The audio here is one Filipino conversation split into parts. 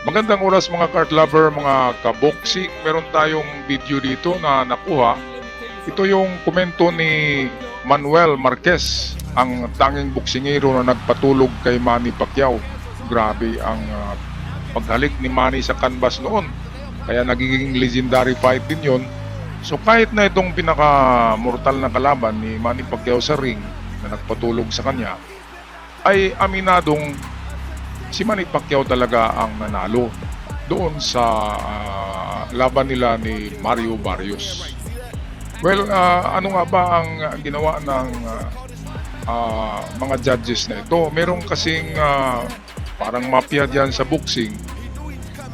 Magandang oras mga kart lover, mga kaboxing. Meron tayong video dito na nakuha. Ito yung komento ni Manuel Marquez, ang tanging boksingero na nagpatulog kay Manny Pacquiao. Grabe ang paghalik ni Manny sa canvas noon. Kaya nagiging legendary fight din yun. So kahit na itong pinaka-mortal na kalaban ni Manny Pacquiao sa ring na nagpatulog sa kanya, ay aminadong si Manny Pacquiao talaga ang nanalo doon sa laban nila ni Mario Barrios. Well, ano nga ba ang ginawa ng mga judges na ito? Merong kasing parang mafia dyan sa boxing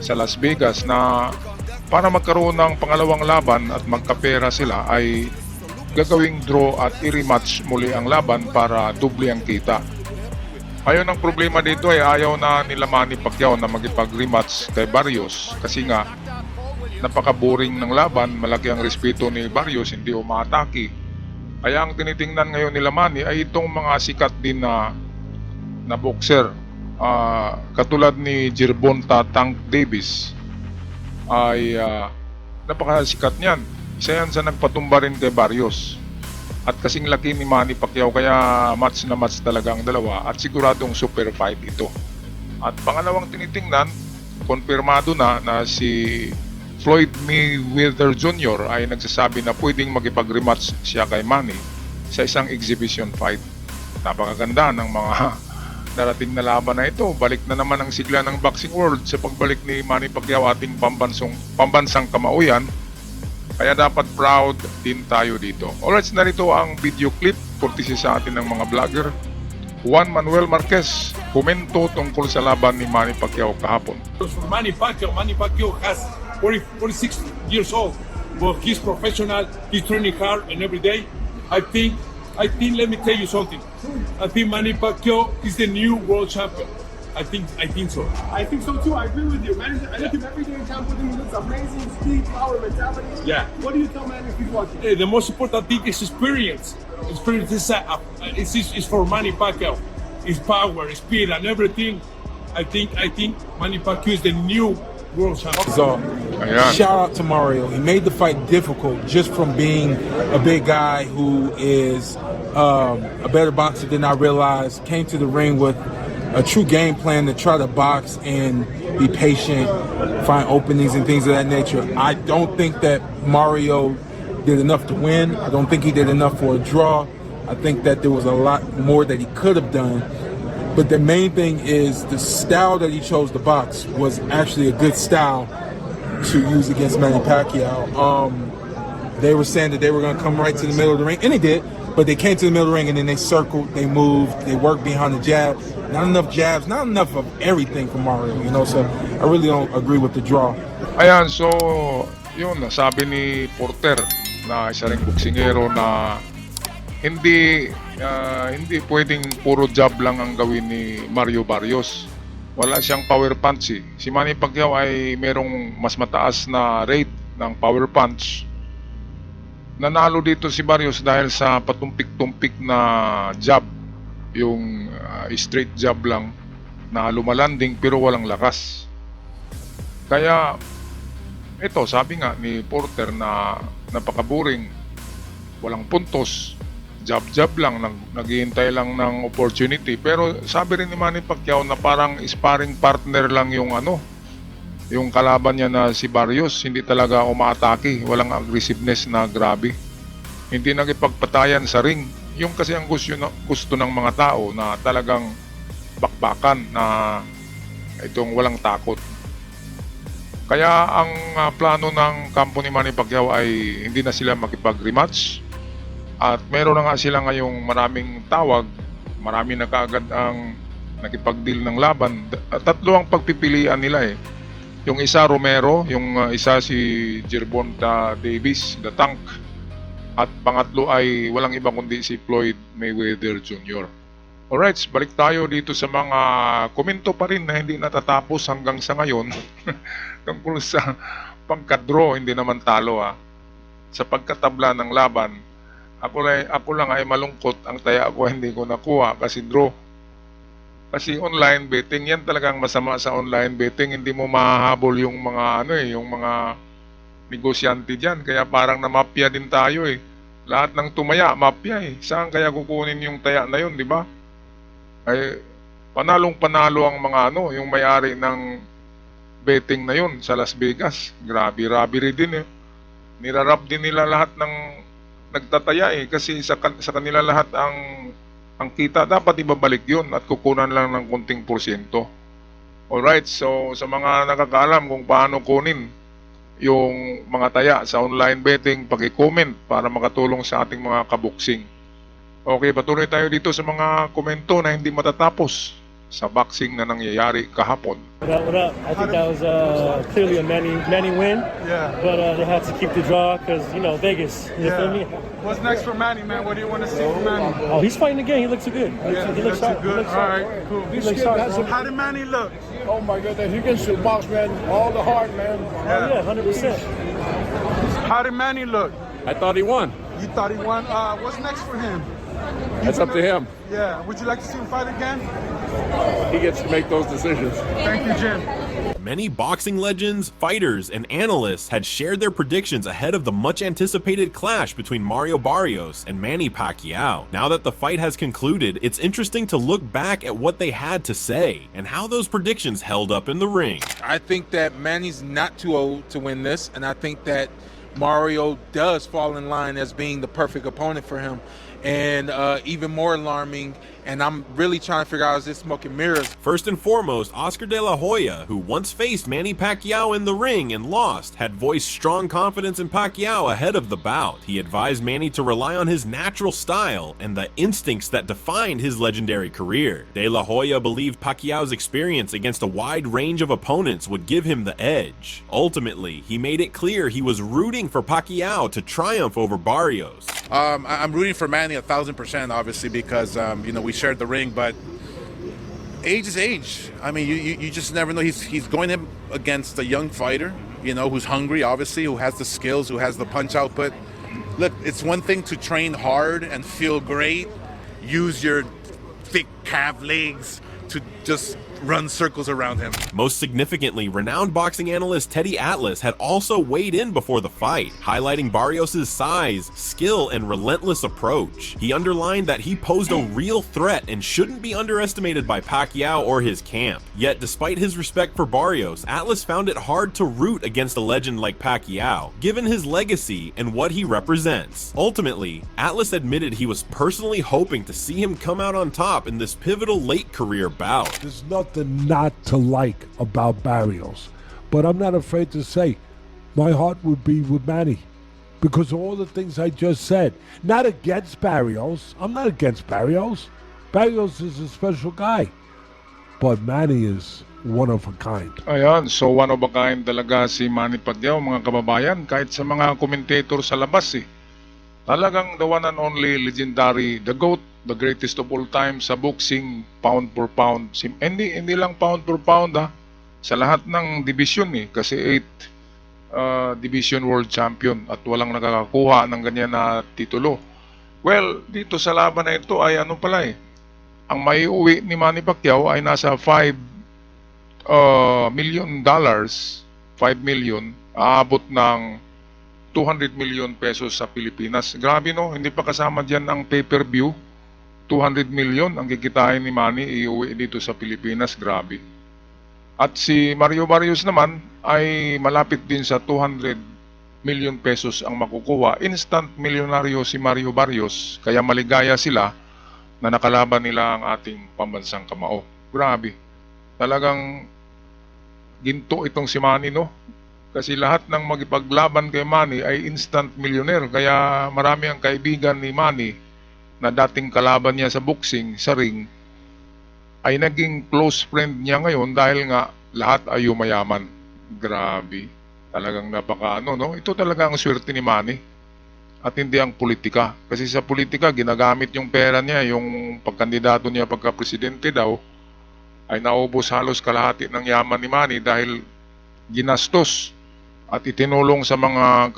sa Las Vegas na para magkaroon ng pangalawang laban at magkapera sila ay gagawing draw at i-rematch muli ang laban para doble ang kita. Ayun, ang problema dito ay ayaw na nila Manny Pacquiao na magipag-rematch kay Barrios kasi nga napaka-boring ng laban, malaki ang respeto ni Barrios, hindi umaatake. Kaya ang tinitingnan ngayon nila Manny ay itong mga sikat din na boxer, katulad ni Gervonta Tank Davis ay napakasikat niyan. Isa yan sa nagpatumba rin kay Barrios. At kasing laki ni Manny Pacquiao kaya match na match talaga ang dalawa at siguradong super fight ito. At pangalawang tinitingnan, konfirmado na si Floyd Mayweather Jr. ay nagsasabi na pwedeng magipag-rematch siya kay Manny sa isang exhibition fight. Napakaganda ng mga darating na laban na ito. Balik na naman ang sigla ng boxing world sa pagbalik ni Manny Pacquiao, ating pambansang kamauyan. Kaya dapat proud din tayo dito. Alright, narito ang video clip courtesy sa atin ng mga vlogger. Juan Manuel Marquez, komento tungkol sa laban ni Manny Pacquiao kahapon. Manny Pacquiao has 46 years old, but he's professional, he's training hard and every day. I think, let me tell you something. I think Manny Pacquiao is the new world champion. I think so. I think so too. I agree with you, man. I look at every day in town with him. He looks amazing. Speed, power, mentality. Yeah. What do you tell man if he's watching? The most important thing is experience. Experience is for Manny Pacquiao. His power, speed, and everything. I think Manny Pacquiao is the new world champion. So, Ayan. shout out to Mario. He made the fight difficult just from being a big guy who is a better boxer than I realized. Came to the ring with a true game plan to try to box and be patient, find openings and things of that nature. I don't think that Mario did enough to win. I don't think he did enough for a draw. I think that there was a lot more that he could have done. But the main thing is the style that he chose to box was actually a good style to use against Manny Pacquiao. They were saying that they were going to come right to the middle of the ring, and they did. But they came to the middle of the ring, and then they circled, they moved, they worked behind the jab. Not enough jabs, not enough of everything for Mario, you know. So I really don't agree with the draw. Ayan, so yun, sabi ni Porter na isa ring boksingero na hindi pwedeng puro jab lang ang gawin ni Mario Barrios. Wala siyang power punch. Si Manny Pacquiao ay merong mas mataas na rate ng power punch. Nanalo dito si Barrios dahil sa patumpik-tumpik na jab, yung straight jab lang na lumalanding pero walang lakas. Kaya ito, sabi nga ni Porter na napaka-boring, walang puntos, jab-jab lang, naghihintay lang ng opportunity. Pero sabi rin ni Manny Pacquiao na parang sparring partner lang yung kalaban niya na si Barrios. Hindi talaga umaatake, walang aggressiveness na grabe, hindi nagipagpatayan sa ring. Yung kasi ang gusto ng mga tao na talagang bakbakan, na itong walang takot. Kaya ang plano ng kampo ni Manny Pacquiao ay hindi na sila makipag-rematch. At meron na nga sila ngayong maraming tawag, marami na kaagad ang nakipag-deal ng laban. Tatlo ang pagpipilian nila eh. Yung isa Romero, yung isa si Gervonta Davis, the Tank. At pangatlo ay walang iba kundi si Floyd Mayweather Jr. Alright, balik tayo dito sa mga komento pa rin na hindi natatapos hanggang sa ngayon. Tungkol sa pagka-draw, hindi naman talo sa pagkatabla ng laban. Ako lang ay malungkot, ang taya ko hindi ko nakuha kasi draw. Kasi online betting, yan talagang masama sa online betting. Hindi mo mahahabol yung mga yung mga negosyante diyan. Kaya parang namapya din tayo eh. Lahat ng tumaya, mapya eh. Saan kaya kukunin yung taya na yun, di ba? Ay panalong panalo ang mga yung may-ari ng betting na yun sa Las Vegas. Grabe, robbery din eh. Nirarap din nila lahat ng nagtataya eh kasi sa kanila lahat ang kita dapat ibabalik yun at kukunan lang ng konting porsyento. Alright, so sa mga nakakaalam kung paano kunin yung mga taya sa online betting, paki-comment para makatulong sa ating mga kaboksing. Okay, patuloy tayo dito sa mga komento na hindi matatapos sa boxing na nangyayari kahapon. What up, what up? I think that was clearly a Manny win. Yeah. But they had to keep the draw because, Vegas. You feel me? What's next for Manny, man? What do you want to see from Manny? Oh, he's fighting again. He looks good. He looks sharp. good. He looks All sharp. right, cool. He looks sharp. bro. How did Manny look? Oh my goodness, he gets to box, man. All the heart, man. Oh, yeah, 100%. How did Manny look? I thought he won. You thought he won. What's next for him? That's up to him. Yeah. Would you like to see him fight again? He gets to make those decisions. Thank you, Jim. Many boxing legends, fighters, and analysts had shared their predictions ahead of the much-anticipated clash between Mario Barrios and Manny Pacquiao. Now that the fight has concluded, it's interesting to look back at what they had to say and how those predictions held up in the ring. I think that Manny's not too old to win this, and I think that Mario does fall in line as being the perfect opponent for him. And even more alarming, and I'm really trying to figure out, is this smoke and mirrors? First and foremost, Oscar De La Hoya, who once faced Manny Pacquiao in the ring and lost, had voiced strong confidence in Pacquiao ahead of the bout. He advised Manny to rely on his natural style and the instincts that defined his legendary career. De La Hoya believed Pacquiao's experience against a wide range of opponents would give him the edge. Ultimately, he made it clear he was rooting for Pacquiao to triumph over Barrios. I'm rooting for Manny 1,000%, obviously, because we shared the ring. But age is age. I mean, you just never know. He's going in against a young fighter, who's hungry, obviously, who has the skills, who has the punch output. Look, it's one thing to train hard and feel great, use your thick calf legs to just run circles around him. Most significantly, renowned boxing analyst Teddy Atlas had also weighed in before the fight, highlighting Barrios' size, skill, and relentless approach. He underlined that he posed a real threat and shouldn't be underestimated by Pacquiao or his camp. Yet, despite his respect for Barrios, Atlas found it hard to root against a legend like Pacquiao, given his legacy and what he represents. Ultimately, Atlas admitted he was personally hoping to see him come out on top in this pivotal late career bout. There's nothing not to like about Barrios, but I'm not afraid to say my heart would be with Manny because of all the things I just said. Not against Barrios. I'm not against Barrios. Barrios is a special guy, but Manny is one of a kind. Ayan, so one of a kind talaga si Manny Pacquiao, mga kababayan, kahit sa mga commentator sa labas eh. Talagang the one and only legendary, the GOAT, the greatest of all time sa boxing, pound for pound. Hindi lang pound for pound sa lahat ng division eh, kasi 8 division world champion at walang nakakakuha ng ganyan na titulo. Well, dito sa laban na ito ay ang maiuwi ni Manny Pacquiao ay nasa $5 million, 5 million, aabot ng 200 million pesos sa Pilipinas. Grabe no, hindi pa kasama dyan ang pay-per-view. 200 million ang kikitain ni Manny iuwi dito sa Pilipinas. Grabe. At si Mario Barrios naman ay malapit din sa 200 million pesos ang makukuha. Instant milyonaryo si Mario Barrios. Kaya maligaya sila na nakalaban nila ang ating pambansang kamao. Grabe. Talagang ginto itong si Manny no. Kasi lahat ng magipaglaban kay Manny ay instant millionaire. Kaya marami ang kaibigan ni Manny na dating kalaban niya sa boxing, sa ring, ay naging close friend niya ngayon dahil nga lahat ay yumayaman. Grabe. Talagang napaka no? Ito talaga ang swerte ni Manny. At hindi ang politika. Kasi sa politika, ginagamit yung pera niya, yung pagkandidato niya pagka-presidente daw, ay naubos halos kalahati ng yaman ni Manny dahil ginastos at itinulong sa mga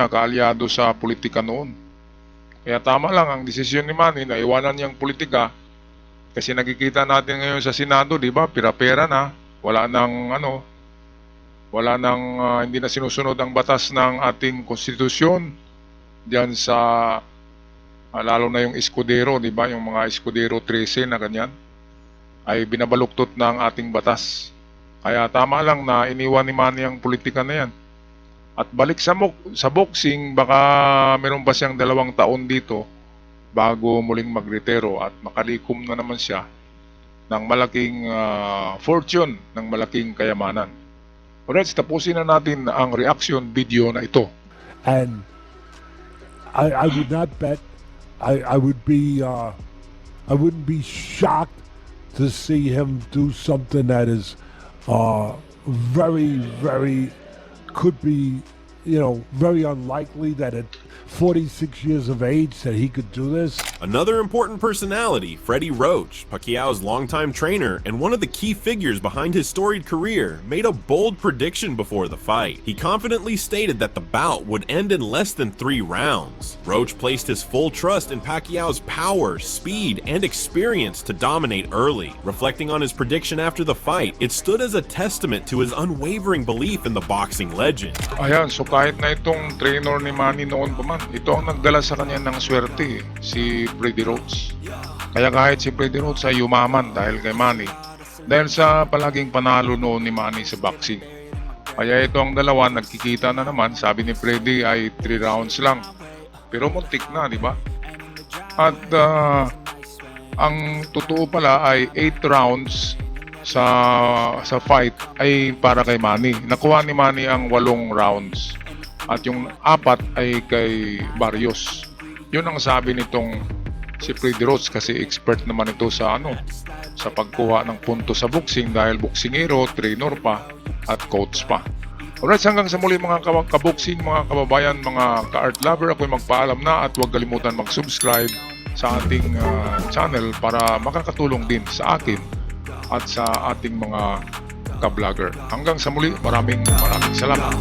kaalyado sa politika noon. Kaya tama lang ang desisyon ni Manny na iwanan niyang politika Kasi nakikita natin ngayon sa Senado, di ba, pira-pera na, hindi na sinusunod ang batas ng ating konstitusyon diyan sa lalo na yung Escudero, di ba, yung mga Escudero 13 na ganyan ay binabaluktot ng ating batas. Kaya tama lang na iniwan ni Manny ang politika na yan. At balik sa boxing, baka meron pa siyang 2 taon dito bago muling magretiro at makalikom na naman siya ng malaking fortune, ng malaking kayamanan. Alright, tapusin na natin ang reaction video na ito. And I would not bet. I wouldn't be shocked to see him do something that is very, very could be, very unlikely that at 46 years of age that he could do this. Another important personality, Freddie Roach, Pacquiao's longtime trainer and one of the key figures behind his storied career, made a bold prediction before the fight. He confidently stated that the bout would end in less than 3 rounds. Roach placed his full trust in Pacquiao's power, speed, and experience to dominate early. Reflecting on his prediction after the fight, it stood as a testament to his unwavering belief in the boxing legend. Ayan, so kahit na itong trainer ni Manny noon pa man, ito ang nagdala sa kanya ng swerte, si Freddie Roach. Kaya kahit si Freddie Roach ay yumaman dahil kay Manny, dahil sa palaging panalo noon ni Manny sa boxing. Kaya ito ang dalawa, nagkikita na naman, sabi ni Freddie ay 3 rounds lang. Pero muntik na, di ba? At ang totoo pala ay 8 rounds sa fight ay para kay Manny. Nakuha ni Manny ang 8 rounds. At yung 4 ay kay Barrios. Yun ang sabi nitong si Freddie Roach kasi expert naman ito sa pagkuha ng punto sa boxing dahil boksingero, trainer pa at coach pa. Alright, hanggang sa muli mga kaboxing, mga kababayan, mga ka-art lover, ako'y magpaalam na at huwag kalimutan mag-subscribe sa ating channel para makakatulong din sa akin at sa ating mga ka-vlogger. Hanggang sa muli, maraming salamat.